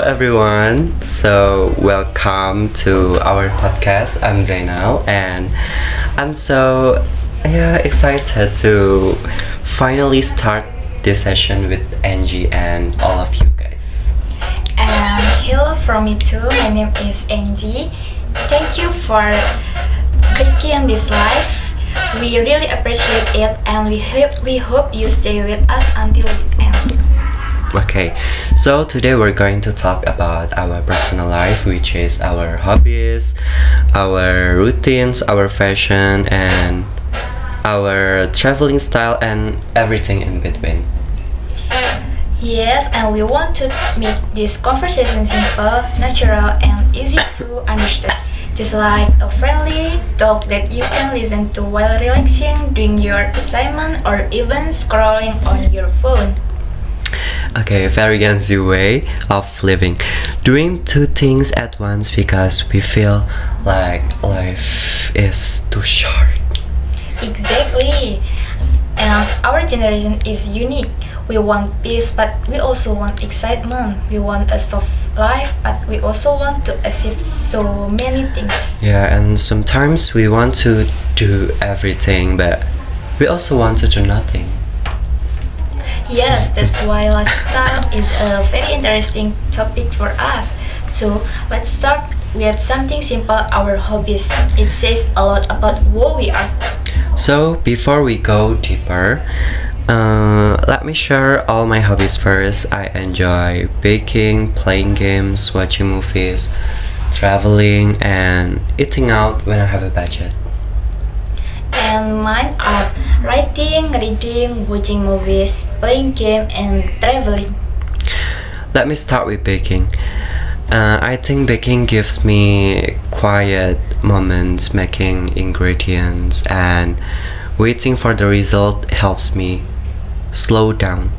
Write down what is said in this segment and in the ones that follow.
everyone. Welcome to our podcast. I'm Zainal and I'm so excited to finally start this session with Angie and all of you guys. And hello from me too. My name is Angie. Thank you for clicking this live. We really appreciate it, and we hope you stay with us until the end. Okay, so today we're going to talk about our personal life, which is our hobbies, our routines, our fashion, and our traveling style, and everything in between. Yes, and we want to make this conversation simple, natural, and easy to understand. Just like a friendly talk that you can listen to while relaxing, doing your assignment, or even scrolling on your phone. Okay, very Gen way of living. Doing two things at once because we feel like life is too short. Exactly. And our generation is unique. We want peace, but we also want excitement. We want a soft life, but we also want to achieve so many things. Yeah, and sometimes we want to do everything, but we also want to do nothing. Yes, that's why lifestyle is a very interesting topic for us. So let's start with something simple, our hobbies. It says a lot about who we are. So, before we go deeper, let me share all my hobbies first. I enjoy baking, playing games, watching movies, traveling, and eating out when I have a budget. And mine are writing, reading, watching movies, playing game, and traveling. Let me start with baking. I think baking gives me quiet moments, making ingredients and waiting for the result helps me slow down.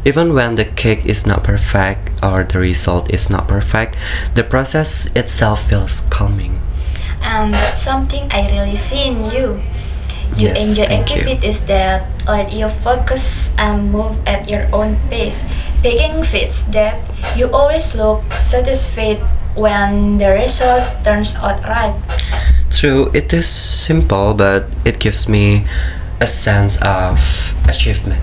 Even when the cake is not perfect or the result is not perfect, the process itself feels calming. And that's something I really see in you. You Yes, enjoy thank you. activities that let you focus and move at your own pace. Baking fits that you always look satisfied when the result turns out right. True, it is simple, but it gives me a sense of achievement.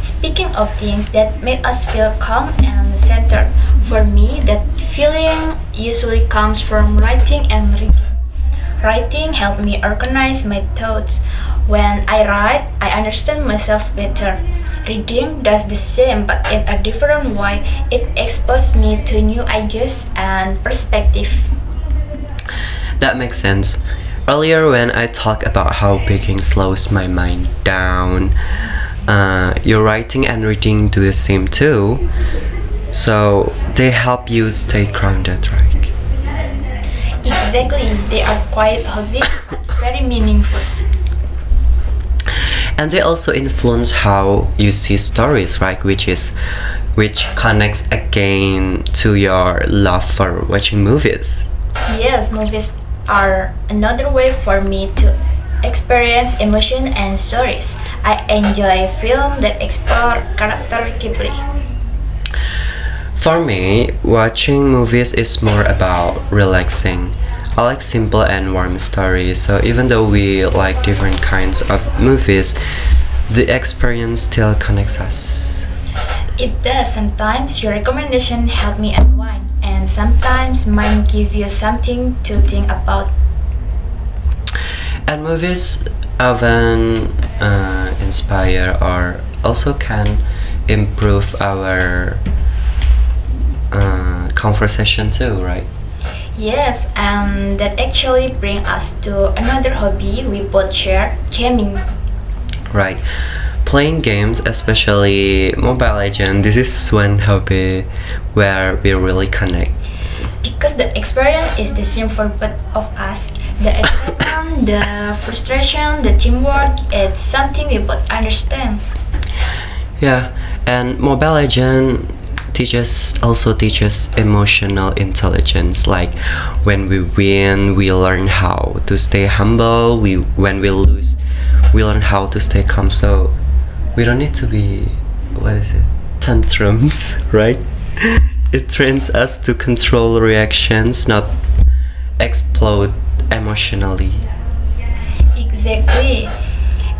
Speaking of things that make us feel calm and centered, for me, that feeling usually comes from writing and reading. Writing helps me organize my thoughts. When I write, I understand myself better. Reading does the same but in a different way. It exposes me to new ideas and perspective. That makes sense. Earlier, when I talked about how baking slows my mind down, your writing and reading do the same too. So they help you stay grounded, right? Exactly, they are quite hobbies but very meaningful. And they also influence how you see stories, right? Which connects again to your love for watching movies. Yes, movies are another way for me to experience emotion and stories. I enjoy films that explore character deeply. For me, watching movies is more about relaxing. I like simple and warm stories, so even though we like different kinds of movies, the experience still connects us. It does. Sometimes your recommendation help me unwind, and sometimes mine give you something to think about. And movies often inspire or also can improve our conversation too, right? Yes, and that actually bring us to another hobby we both share, gaming. Right. Playing games, especially Mobile Legends, this is one hobby where we really connect. Because the experience is the same for both of us. The excitement, the frustration, the teamwork, it's something we both understand. Yeah, and Mobile Legend teaches emotional intelligence. Like when we win, we learn how to stay humble. When we lose, we learn how to stay calm. So we don't need to be, what is it, tantrums, right? It trains us to control reactions, not explode emotionally. Exactly.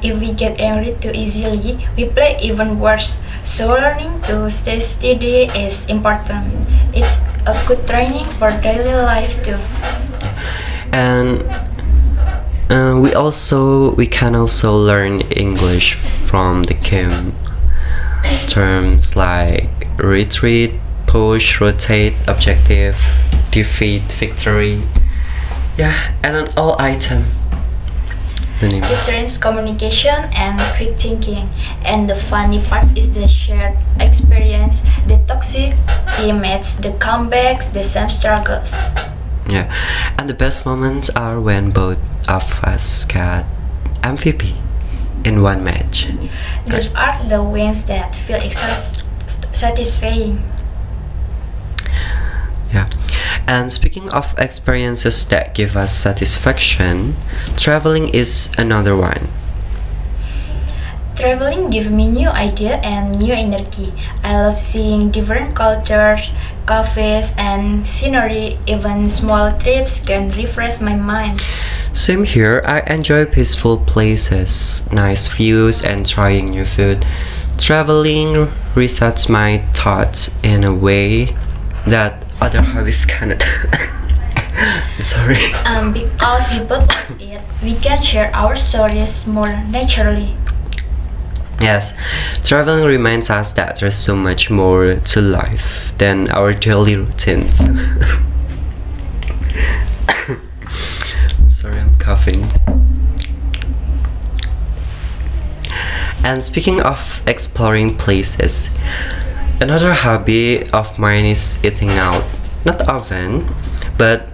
If we get angry too easily, we play even worse. So learning to stay steady is important. It's a good training for daily life too. And we can also learn English from the game. Terms like retreat, push, rotate, objective, defeat, victory. Yeah, and an all item. The name It is. trains communication and quick thinking. And the funny part is the shared experience, the toxic teammates, the comebacks, the same struggles. Yeah, and the best moments are when both of us got MVP in one match. Those are the wins that feel satisfying. Yeah, and speaking of experiences that give us satisfaction, traveling is another one. Traveling gives me new idea and new energy. I love seeing different cultures, cafes, and scenery. Even small trips can refresh my mind. Same here, I enjoy peaceful places, nice views, and trying new food. Traveling resets my thoughts in a way that other hobbies cannot. Sorry. Because we both love it, we can share our stories more naturally. Yes, traveling reminds us that there's so much more to life than our daily routines. Sorry, I'm coughing. And speaking of exploring places, another hobby of mine is eating out. Not often, but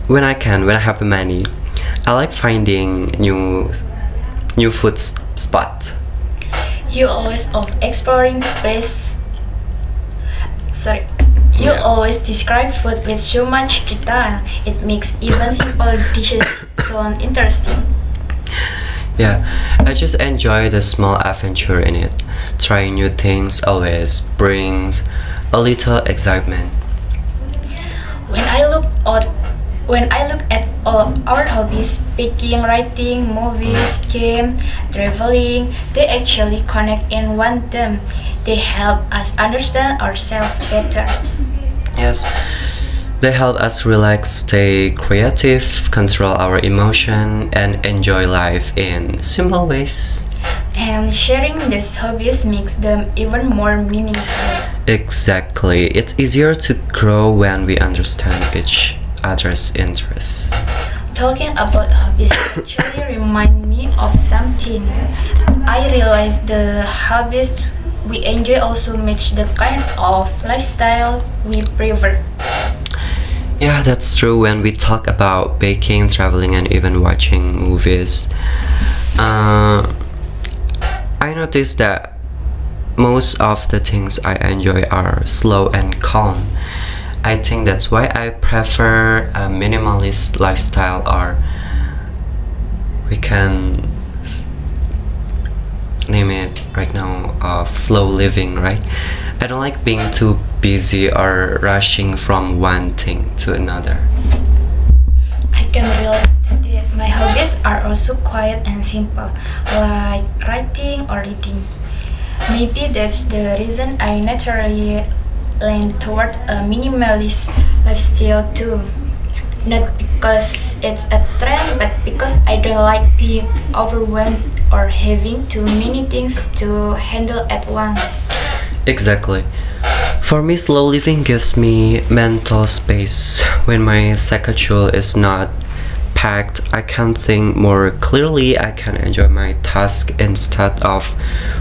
when I have the money, I like finding new food spots. You always of exploring place. Sorry. You Yeah. always describe food with so much detail. It makes even simple dishes sound interesting. Yeah, I just enjoy the small adventure in it. Trying new things always brings a little excitement. When I look at all our hobbies, speaking, writing, movies, game, traveling, they actually connect in one theme. They help us understand ourselves better. Yes, they help us relax, stay creative, control our emotion, and enjoy life in simple ways. And sharing these hobbies makes them even more meaningful. Exactly, it's easier to grow when we understand each other's interests. Talking about hobbies actually remind me of something. I realized the hobbies we enjoy also match the kind of lifestyle we prefer. Yeah, that's true when we talk about baking, traveling, and even watching movies. Uh, I noticed that most of the things I enjoy are slow and calm. I think that's why I prefer a minimalist lifestyle, or we can name it right now of slow living, right? I don't like being too busy or rushing from one thing to another. I can relate to that. My hobbies are also quiet and simple, like writing or reading. Maybe that's the reason I naturally lean toward a minimalist lifestyle too. Not because it's a trend, but because I don't like being overwhelmed or having too many things to handle at once. Exactly. For me, slow living gives me mental space. When my schedule is not packed, I can think more clearly, I can enjoy my task instead of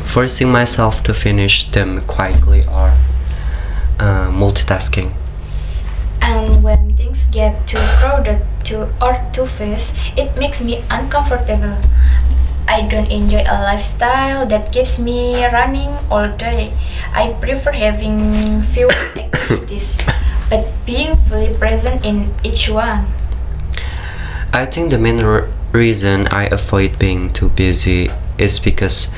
forcing myself to finish them quickly or multitasking. And when things get too crowded or too fast, it makes me uncomfortable. I don't enjoy a lifestyle that keeps me running all day. I prefer having fewer activities, but being fully present in each one. I think the reason I avoid being too busy is because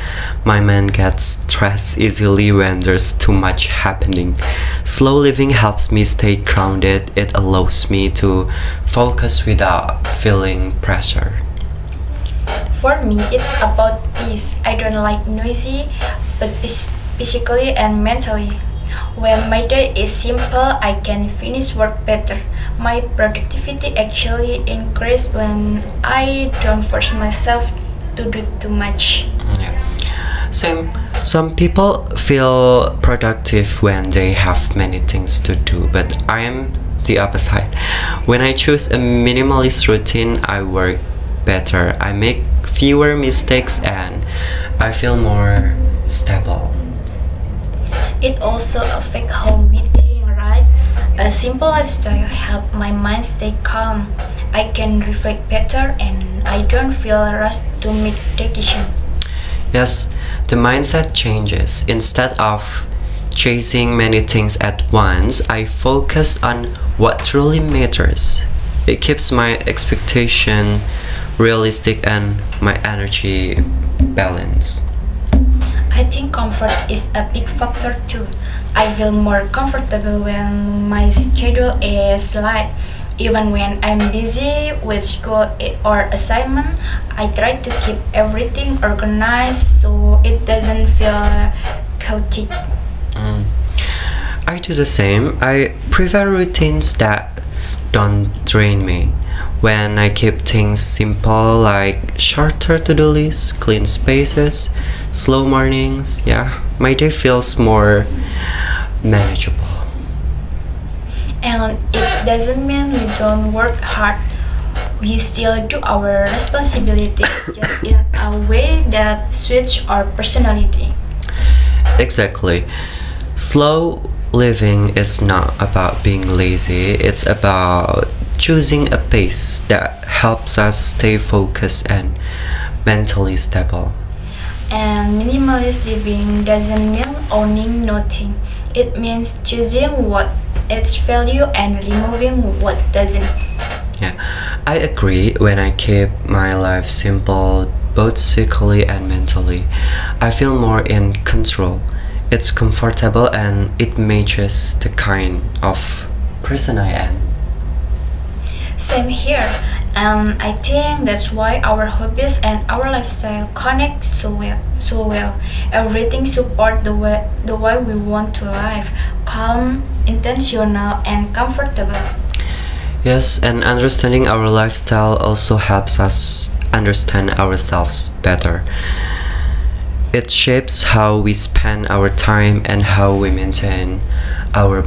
my mind gets stressed easily when there's too much happening. Slow living helps me stay grounded. It allows me to focus without feeling pressure. For me, it's about peace. I don't like noisy, but physically and mentally. When my day is simple, I can finish work better. My productivity actually increases when I don't force myself to do too much. Yeah. Same. Some people feel productive when they have many things to do, but I am the opposite. When I choose a minimalist routine, I work better. I make fewer mistakes and I feel more stable. It also affects how we think, right? A simple lifestyle helps my mind stay calm. I can reflect better and I don't feel rushed to make decisions. Yes, the mindset changes. Instead of chasing many things at once, I focus on what truly matters. It keeps my expectation realistic and my energy balanced. I think comfort is a big factor too. I feel more comfortable when my schedule is light. Even when I'm busy with school or assignment, I try to keep everything organized so it doesn't feel chaotic. Mm. I do the same. I prefer routines that don't drain me. When I keep things simple like shorter to-do lists, clean spaces, slow mornings, yeah, my day feels more manageable. And it doesn't mean we don't work hard. We still do our responsibilities just in a way that suits our personality. Exactly. Slow living is not about being lazy, it's about choosing a pace that helps us stay focused and mentally stable. And minimalist living doesn't mean owning nothing. It means choosing what adds value and removing what doesn't. Yeah, I agree. When I keep my life simple, both physically and mentally, I feel more in control. It's comfortable and it matches the kind of person I am. Same here. And I think that's why our hobbies and our lifestyle connect so well. Everything support the way we want to live, calm, intentional and comfortable. Yes, and understanding our lifestyle also helps us understand ourselves better. It shapes how we spend our time and how we maintain our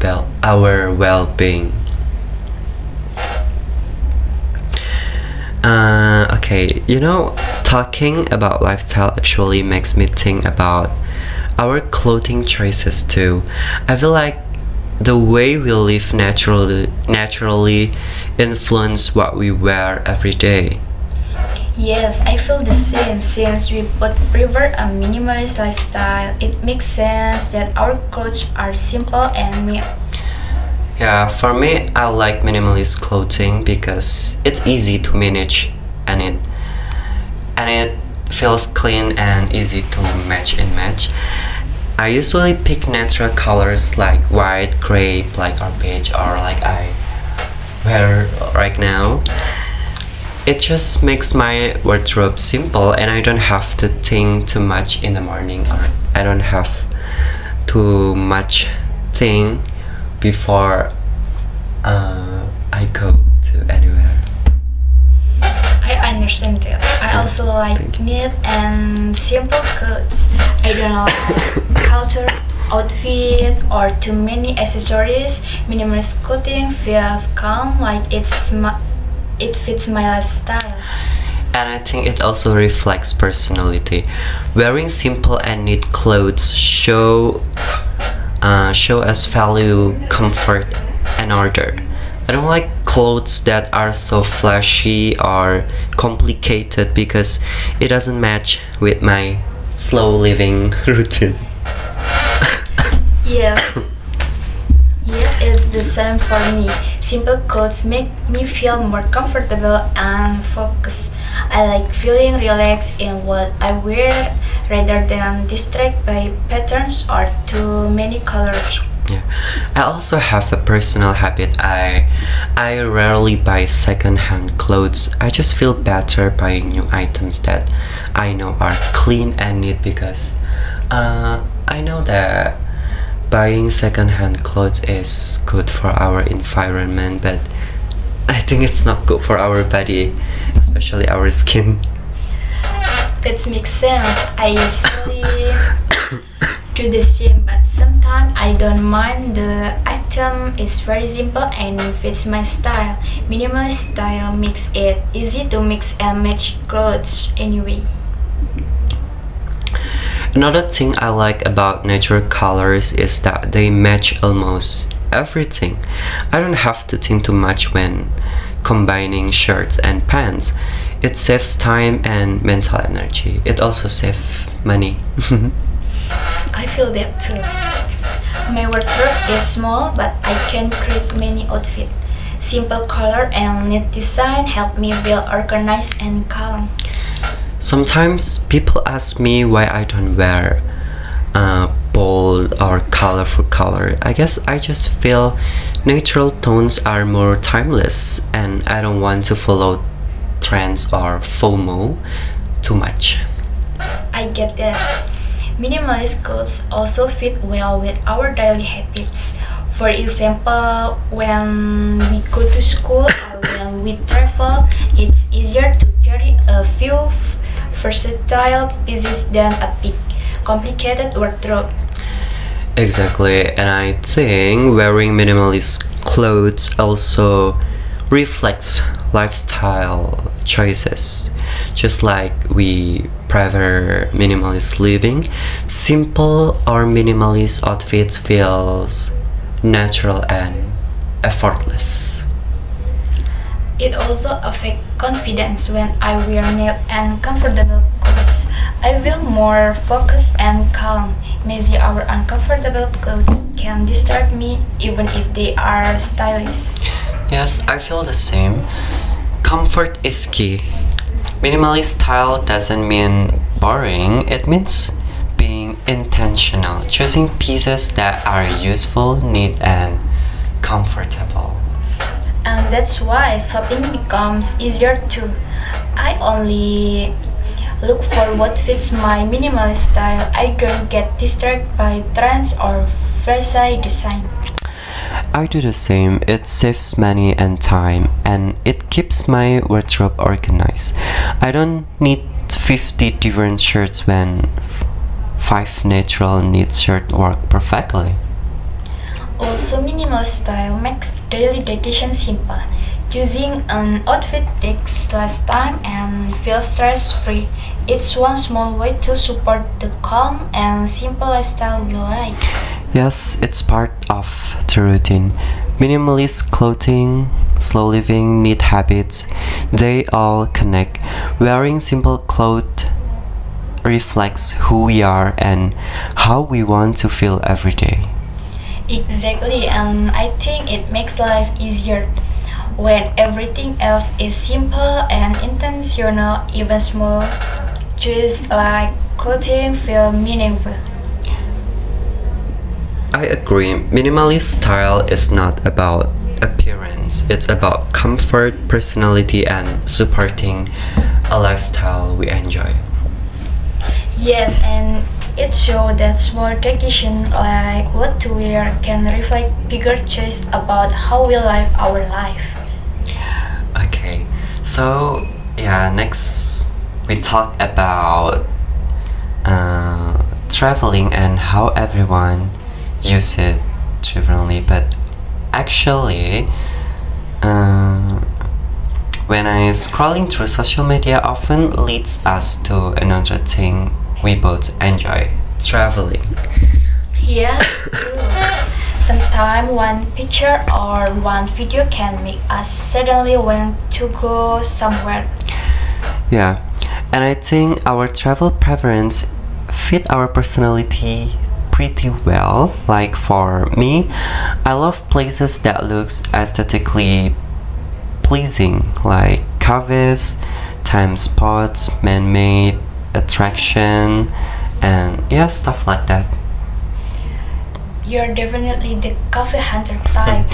well-being. Okay, talking about lifestyle actually makes me think about our clothing choices too. I feel like the way we live naturally influence what we wear every day. Yes, I feel the same. Since we both prefer a minimalist lifestyle, it makes sense that our clothes are simple and neat. Yeah, for me, I like minimalist clothing because it's easy to manage and it feels clean and easy to match. I usually pick natural colors like white, gray, black or beige or like I wear right now. It just makes my wardrobe simple and I don't have to think too much in the morning or I don't have too much thing before I go to anywhere. I understand that. I also like Thank you. neat and simple clothes. I don't like culture, outfit, or too many accessories. Minimalist clothing feels calm, like it fits my lifestyle. And I think it also reflects personality. Wearing simple and neat clothes show us value, comfort, and order. I don't like clothes that are so flashy or complicated because it doesn't match with my slow living routine. Yeah, yes, it's the same for me. Simple clothes make me feel more comfortable and focused. I like feeling relaxed in what I wear rather than distracted by patterns or too many colors. Yeah. I also have a personal habit. I rarely buy second-hand clothes. I just feel better buying new items that I know are clean and neat because I know that buying second-hand clothes is good for our environment, but I think it's not good for our body, especially our skin. That makes sense. I usually do the same, but sometimes I don't mind. The item is very simple and fits my style. Minimalist style makes it easy to mix and match clothes anyway. Another thing I like about natural colors is that they match almost everything. I don't have to think too much when combining shirts and pants. It saves time and mental energy. It also saves money. I feel that too. My wardrobe is small, but I can create many outfits. Simple color and neat design help me feel organized and calm. Sometimes people ask me why I don't wear bold or colorful color. I guess I just feel natural tones are more timeless and I don't want to follow trends or FOMO too much. I get that. Minimalist clothes also fit well with our daily habits. For example, when we go to school or when we travel, it's easier to carry a few versatile pieces than a big, complicated wardrobe. Exactly, and I think wearing minimalist clothes also reflects lifestyle choices. Just like we prefer minimalist living, simple or minimalist outfits feels natural and effortless. It also affects confidence when I wear neat and comfortable clothes. I feel more focused and calm. Maybe our uncomfortable clothes can disturb me even if they are stylish. Yes, I feel the same. Comfort is key. Minimalist style doesn't mean boring, it means being intentional, choosing pieces that are useful, neat, and comfortable. And that's why shopping becomes easier too. I only look for what fits my minimalist style. I don't get distracted by trends or flashy design. I do the same. It saves money and time, and it keeps my wardrobe organized. I don't need 50 different shirts when 5 natural neat shirts work perfectly. Also, minimal style makes daily dedication simple. Choosing an outfit takes less time and feels stress-free. It's one small way to support the calm and simple lifestyle we like. Yes, it's part of the routine. Minimalist clothing, slow living, neat habits, they all connect. Wearing simple clothes reflects who we are and how we want to feel every day. Exactly, and I think it makes life easier when everything else is simple and intentional. Even small choices like clothing feel meaningful. I agree. Minimalist style is not about appearance, it's about comfort, personality, and supporting a lifestyle we enjoy. Yes, and it shows that small decisions like what to wear can reflect bigger choice about how we live our life. Okay, so yeah, next we talk about traveling and how everyone use it differently. But actually, uh, when I scrolling through social media, often leads us to another thing we both enjoy: traveling. Yeah, true. Sometimes one picture or one video can make us suddenly want to go somewhere. Yeah, and I think our travel preference fit our personality pretty well. Like for me, I love places that looks aesthetically pleasing, like cafes, time spots, man-made attraction, and yeah, stuff like that. You're definitely the coffee hunter type.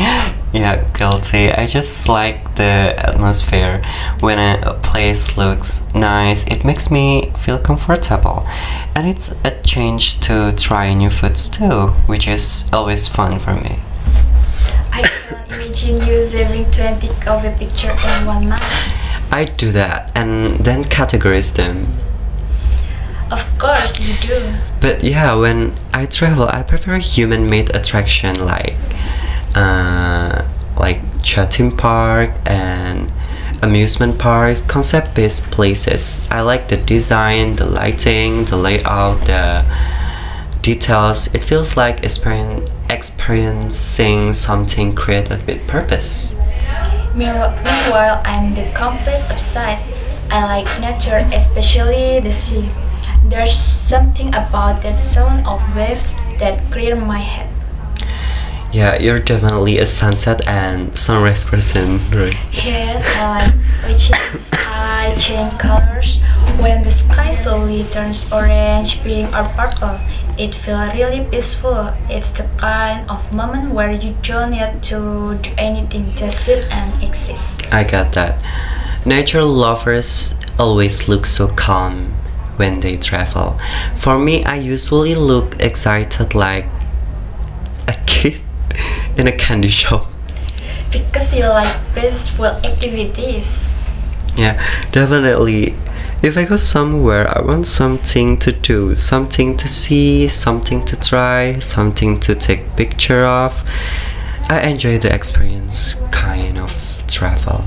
Yeah, guilty. I just like the atmosphere. When a place looks nice, it makes me feel comfortable. And it's a change to try new foods too, which is always fun for me. I can imagine you saving 20 coffee pictures in one night. I do that and then categorize them. Of course you do. But yeah, when I travel, I prefer human-made attraction like chatting park and amusement parks, concept-based places. I like the design, the lighting, the layout, the details. It feels like experiencing something created with purpose. Meanwhile, I'm the complete opposite. I like nature, especially the sea. There's something about that sound of waves that clear my head. Yeah, you're definitely a sunset and sunrise person, right? Yes, I like watching the sky change colors. When the sky slowly turns orange, pink, or purple, it feels really peaceful. It's the kind of moment where you don't need to do anything, just sit and exist. I get that. Nature lovers always look so calm when they travel. For me, I usually look excited like a kid in a candy shop. Because you like peaceful activities. Yeah, definitely. If I go somewhere, I want something to do, something to see, something to try, something to take picture of. I enjoy the experience kind of travel.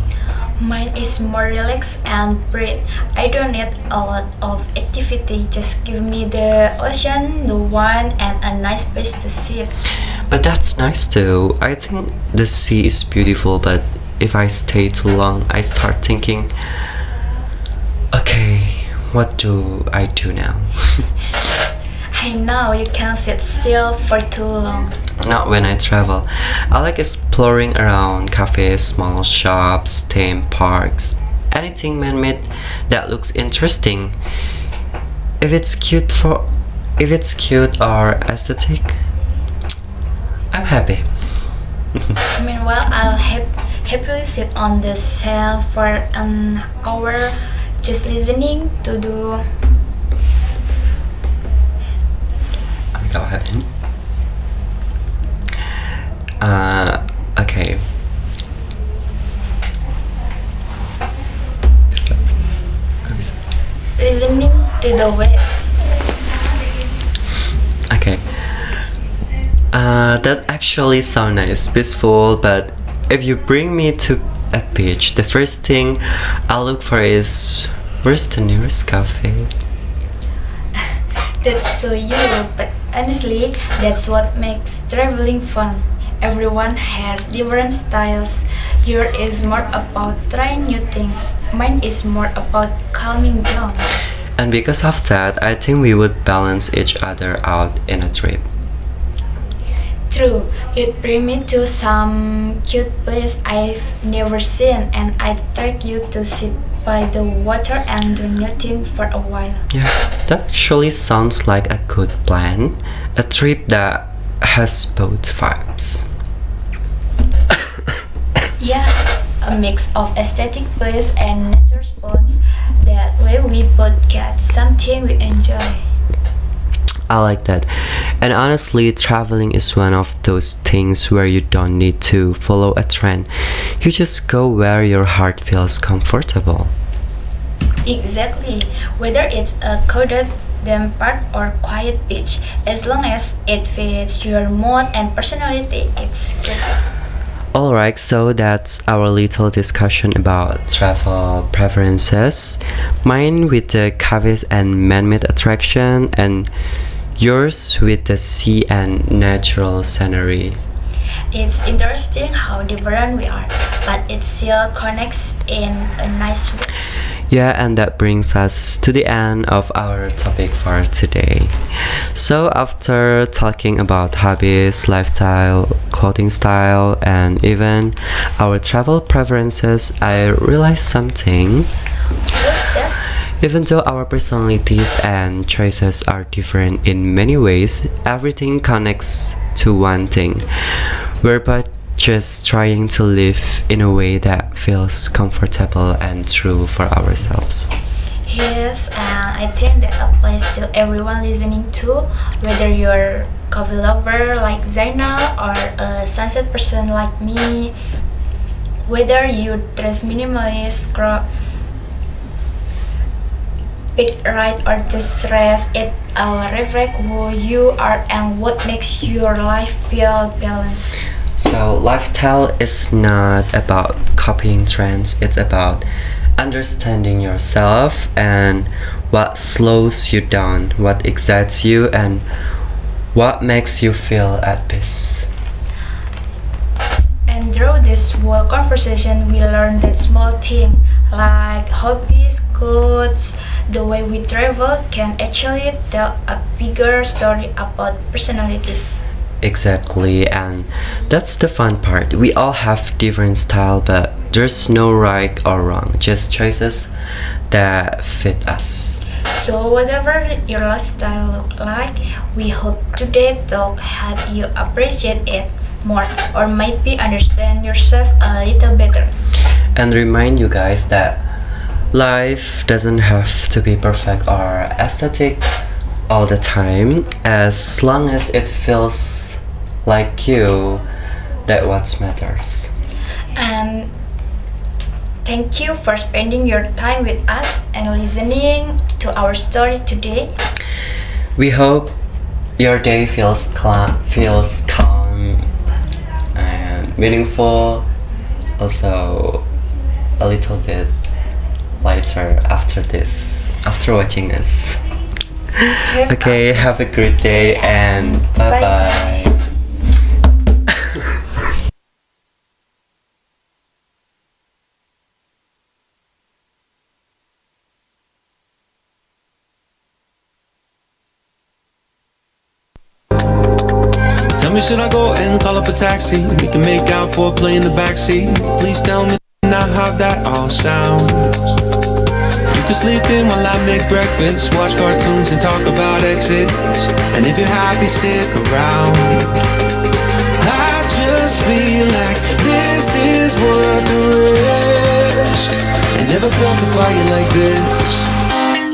Mine is more relaxed and breathe. I don't need a lot of activity. Just give me the ocean, the wine, and a nice place to sit. But that's nice too. I think the sea is beautiful, but if I stay too long, I start thinking, okay, what do I do now? I know you can sit still for too long. Not when I travel. I like exploring around cafes, small shops, theme parks, anything man-made that looks interesting. If it's cute or aesthetic, I'm happy. Meanwhile, I'll happily sit on the shelf for an hour just listening to the. Go ahead. Okay. Listening to the waves. Okay. That actually sounds nice, peaceful, but if you bring me to a beach, the first thing I'll look for is where's the nearest cafe? That's so you, but honestly, that's what makes traveling fun. Everyone has different styles. Yours is more about trying new things. Mine is more about calming down. And because of that, I think we would balance each other out in a trip. True, you'd bring me to some cute place I've never seen, and I'd take you to sit by the water and do nothing for a while. Yeah, that actually sounds like a good plan. A trip that has both vibes. Yeah, a mix of aesthetic place and nature spots. That way we both get something we enjoy. I like that. And honestly, traveling is one of those things where you don't need to follow a trend. You just go where your heart feels comfortable. Exactly. Whether it's a crowded theme park or quiet beach, as long as it fits your mood and personality, it's good. Alright, so that's our little discussion about travel preferences. Mine with the cafes and man-made attraction, and yours with the sea and natural scenery. It's interesting how different we are, but it still connects in a nice way. Yeah, and that brings us to the end of our topic for today. So, after talking about hobbies, lifestyle, clothing style, and even our travel preferences, I realized something. What's that? Even though our personalities and choices are different in many ways, everything connects to one thing. We're both just trying to live in a way that feels comfortable and true for ourselves. Yes, and I think that applies to everyone listening too, whether you're a coffee lover like Zaina or a sunset person like me, whether you dress minimalist, pick right or just rest, it all reflect who you are and what makes your life feel balanced. So, lifestyle is not about copying trends, it's about understanding yourself and what slows you down, what excites you, and what makes you feel at peace. And through this whole conversation, we learned that small things like hobbies, clothes, the way we travel can actually tell a bigger story about personalities. Exactly, and that's the fun part. We all have different style, but there's no right or wrong, just choices that fit us. So whatever your lifestyle look like, we hope today talk help you appreciate it more or maybe understand yourself a little better. And remind you guys that life doesn't have to be perfect or aesthetic all the time, as long as it feels like you, that what matters. And thank you for spending your time with us and listening to our story today. We hope your day feels calm and meaningful, also a little bit lighter after watching us. Okay, have a great day and bye bye. Tell me, should I go and call up a taxi? We can make out for a play in the backseat. Please tell me now how that all sounds. You can sleep in while I make breakfast, watch cartoons and talk about exits. And if you're happy, stick around. I just feel like this is worth the risk. I never felt a fire like this.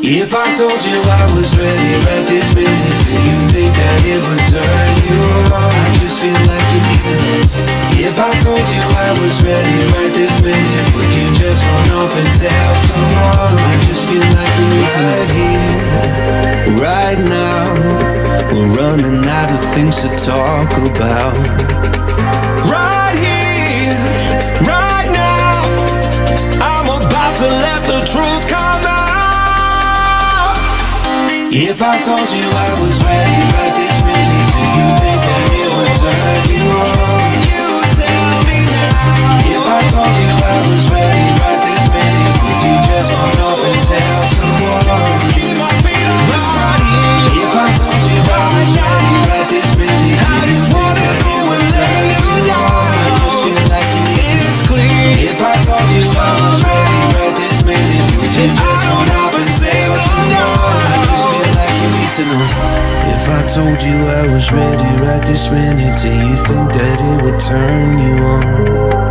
If I told you I was ready right this minute, do you think that it would turn you on? I just feel like you need to know. If I told you I was ready right this minute, would you just run off and tell someone? I just feel like you need to know. Right here, right now, we're running out of things to talk about. Right here, right now, I'm about to let the truth come out. If I told you I was ready right this minute, do you think that it would turn you on? You tell me now. If I told you I was ready right this minute, would you just run off and tell someone? Keep my feet on the ground. If I told you I was ready right this minute, I just wanna go and lay you down. I just feel like it's clear. If I told you I was ready right this minute, would you just run off and say no? To know. If I told you I was ready right this minute, do you think that it would turn you on?